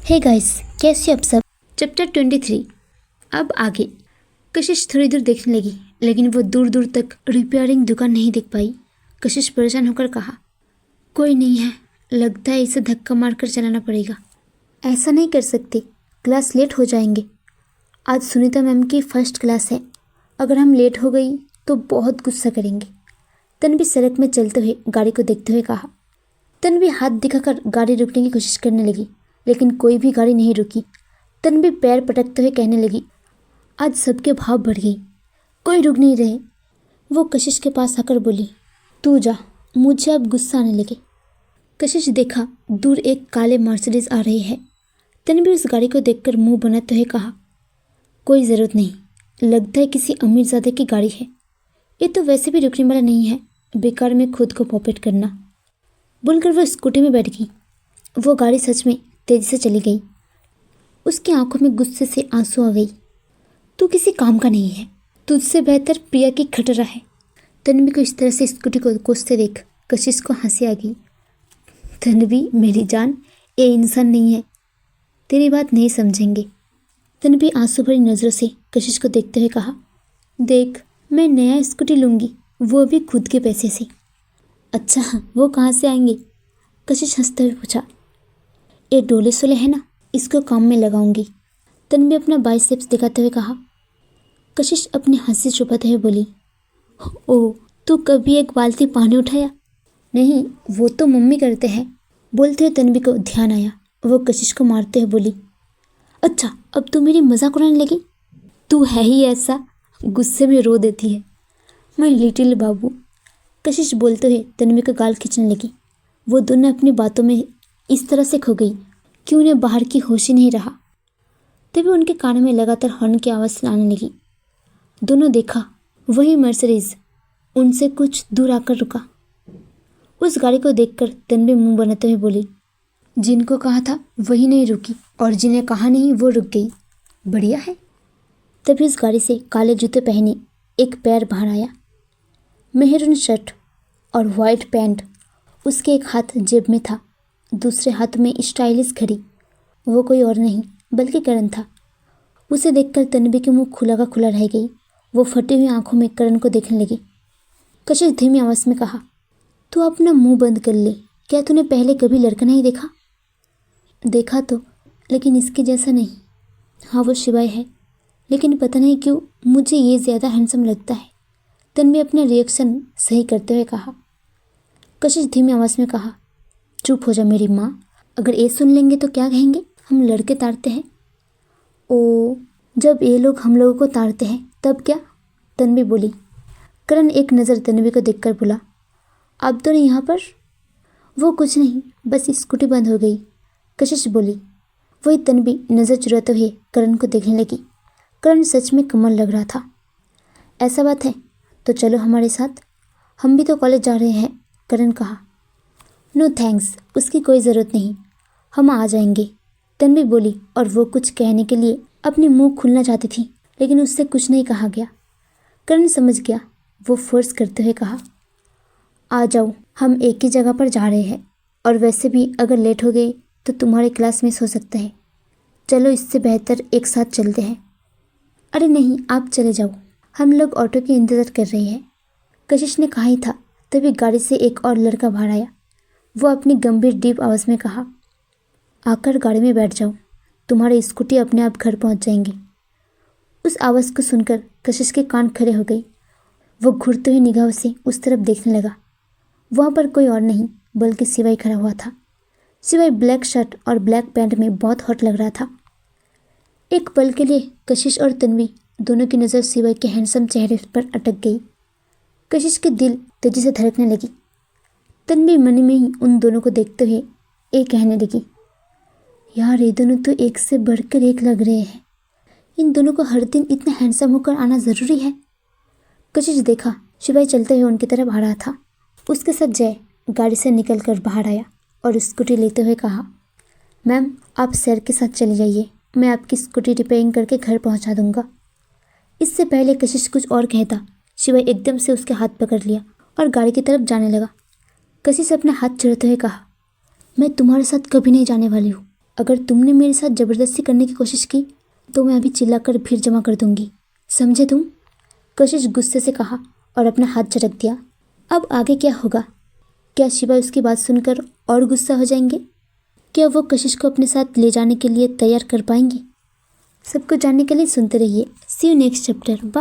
Hey guys, कैसे हो आप सब। चैप्टर 23। अब आगे। कशिश थोड़ी दूर देखने लगी, लेकिन वो दूर दूर तक रिपेयरिंग दुकान नहीं देख पाई। कशिश परेशान होकर कहा, कोई नहीं है, लगता है इसे धक्का मारकर चलाना पड़ेगा। ऐसा नहीं कर सकते, क्लास लेट हो जाएंगे। आज सुनीता मैम की फर्स्ट क्लास है, अगर हम लेट हो गई तो बहुत गुस्सा करेंगे। तन्वी सड़क में चलते हुए गाड़ी को देखते हुए कहा। तन्वी हाथ दिखाकर गाड़ी रोकने की कोशिश करने लगी, लेकिन कोई भी गाड़ी नहीं रुकी। तन्वी पैर पटकते हुए कहने लगी, आज सबके भाव बढ़ गई, कोई रुक नहीं रहे। वो कशिश के पास आकर बोली, तू जा, मुझे अब गुस्सा आने लगे। कशिश देखा दूर एक काले मर्सिडीज आ रही है। तन्वी उस गाड़ी को देखकर मुंह बनाते हुए कहा, कोई ज़रूरत नहीं, लगता है किसी अमीरजादे की गाड़ी है। ये तो वैसे भी रुकने वाला नहीं है, बेकार में खुद को पॉपेट करना। बोलकर वो स्कूटी में बैठ गई। वो गाड़ी सच में तेजी से चली गई। उसकी आंखों में गुस्से से आंसू आ गई। तू किसी काम का नहीं है, तुझसे बेहतर प्रिया की खटरा है। तन्वी को इस तरह से स्कूटी को कोसते देख कशिश को हंसी आ गई। तन्वी मेरी जान, ये इंसान नहीं है, तेरी बात नहीं समझेंगे। तन्वी आंसू भरी नज़रों से कशिश को देखते हुए कहा, देख, मैं नया स्कूटी लूँगी, वो भी खुद के पैसे से। अच्छा, वो कहाँ से आएंगे? कशिश हंसते हुए पूछा। ये डोले सोले है ना, इसको काम में लगाऊंगी। तन्वी अपना बाइसेप्स दिखाते हुए कहा। कशिश अपनी हंसी छुपाते हुए बोली, ओह, तू कभी एक बाल्टी पानी उठाया? नहीं, वो तो मम्मी करते हैं। बोलते हुए तन्वी को ध्यान आया। वो कशिश को मारते हुए बोली, अच्छा, अब तू मेरी मजाक उड़ाने लगी? तू है ही ऐसा, गुस्से में रो देती है। मैं लिटिल बाबू। कशिश बोलते हुए तन्वी का गाल खींचने लगी। वो दोनों अपनी बातों में इस तरह से खो गई कि उन्हें बाहर की होश ही नहीं रहा। तभी उनके कानों में लगातार हॉर्न की आवाज़ आने लगी। दोनों देखा, वही मर्सिडीज उनसे कुछ दूर आकर रुका। उस गाड़ी को देखकर तन्वी मुंह बनाते हुए बोली, जिनको कहा था वही नहीं रुकी, और जिन्हें कहा नहीं वो रुक गई। बढ़िया है। तभी उस गाड़ी से काले जूते पहने एक पैर बाहर आया। मेहरून शर्ट और वाइट पैंट। उसके एक हाथ जेब में था, दूसरे हाथ में स्टाइलिश घड़ी। वो कोई और नहीं बल्कि करण था। उसे देखकर तन्वी के मुंह खुला का खुला रह गई। वो फटी हुई आंखों में करण को देखने लगी। कशिश धीमी आवाज़ में कहा, तू अपना मुंह बंद कर ले। क्या तूने पहले कभी लड़का नहीं देखा? देखा तो, लेकिन इसके जैसा नहीं। हाँ, वो शिवाय है, लेकिन पता नहीं क्यों मुझे ये ज़्यादा हैंडसम लगता है। तन्वी अपना रिएक्शन सही करते हुए कहा। कशिश धीमी आवाज़ में कहा, चुप हो जा मेरी माँ, अगर ये सुन लेंगे तो क्या कहेंगे, हम लड़के ताड़ते हैं। ओ, जब ये लोग हम लोगों को ताड़ते हैं तब क्या? तन्वी बोली। करण एक नज़र तन्वी को देखकर बोला, आप दोनों यहाँ पर? वो कुछ नहीं, बस स्कूटी बंद हो गई। कशिश बोली। वही तन्वी नज़र चुराते हुए करण को देखने लगी। करण सच में कमाल लग रहा था। ऐसा बात है तो चलो हमारे साथ, हम भी तो कॉलेज जा रहे हैं। करण कहा। नो थैंक्स, उसकी कोई ज़रूरत नहीं, हम आ जाएंगे। तन्वी बोली और वो कुछ कहने के लिए अपनी मुंह खुलना चाहती थी, लेकिन उससे कुछ नहीं कहा गया। करण समझ गया। वो फोर्स करते हुए कहा, आ जाओ, हम एक ही जगह पर जा रहे हैं, और वैसे भी अगर लेट हो गए तो तुम्हारे क्लास मिस हो सकता है। चलो, इससे बेहतर एक साथ चलते हैं। अरे नहीं, आप चले जाओ, हम लोग ऑटो की इंतज़ार कर रहे हैं। कशिश ने कहा ही था, तभी गाड़ी से एक और लड़का बाहर आया। वो अपनी गंभीर डीप आवाज़ में कहा, आकर गाड़ी में बैठ जाओ, तुम्हारे स्कूटी अपने आप घर पहुंच जाएंगे। उस आवाज़ को सुनकर कशिश के कान खड़े हो गई। वो घूरते हुए निगाहों से उस तरफ देखने लगा। वहाँ पर कोई और नहीं बल्कि शिवाय खड़ा हुआ था। शिवाय ब्लैक शर्ट और ब्लैक पैंट में बहुत हॉट लग रहा था। एक पल के लिए कशिश और तन्वी दोनों की नज़र शिवाय के हैंडसम चेहरे पर अटक गई। कशिश के दिल तेजी से धड़कने लगी। तन्वी मन में ही उन दोनों को देखते हुए एक कहने लगी, यार, ये दोनों तो एक से बढ़कर एक लग रहे हैं। इन दोनों को हर दिन इतना हैंडसम होकर आना ज़रूरी है? कशिश देखा, शिवाय चलते हुए उनकी तरफ आ रहा था। उसके साथ जय गाड़ी से निकलकर बाहर आया और स्कूटी लेते हुए कहा, मैम, आप सर के साथ चले जाइए, मैं आपकी स्कूटी रिपेयरिंग करके घर पहुंचा दूंगा। इससे पहले कशिश कुछ और कहता, शिवाय एकदम से उसके हाथ पकड़ लिया और गाड़ी की तरफ जाने लगा। कशिश अपना हाथ छुड़ाते हुए कहा, मैं तुम्हारे साथ कभी नहीं जाने वाली हूँ। अगर तुमने मेरे साथ ज़बरदस्ती करने की कोशिश की तो मैं अभी चिल्लाकर फिर जमा कर दूंगी, समझे तुम? कशिश गुस्से से कहा और अपना हाथ झटक दिया। अब आगे क्या होगा? क्या शिवा उसकी बात सुनकर और गुस्सा हो जाएंगे? क्या वो कशिश को अपने साथ ले जाने के लिए तैयार कर पाएंगे? सबको जानने के लिए सुनते रहिए। सी यू नेक्स्ट चैप्टर। बाय।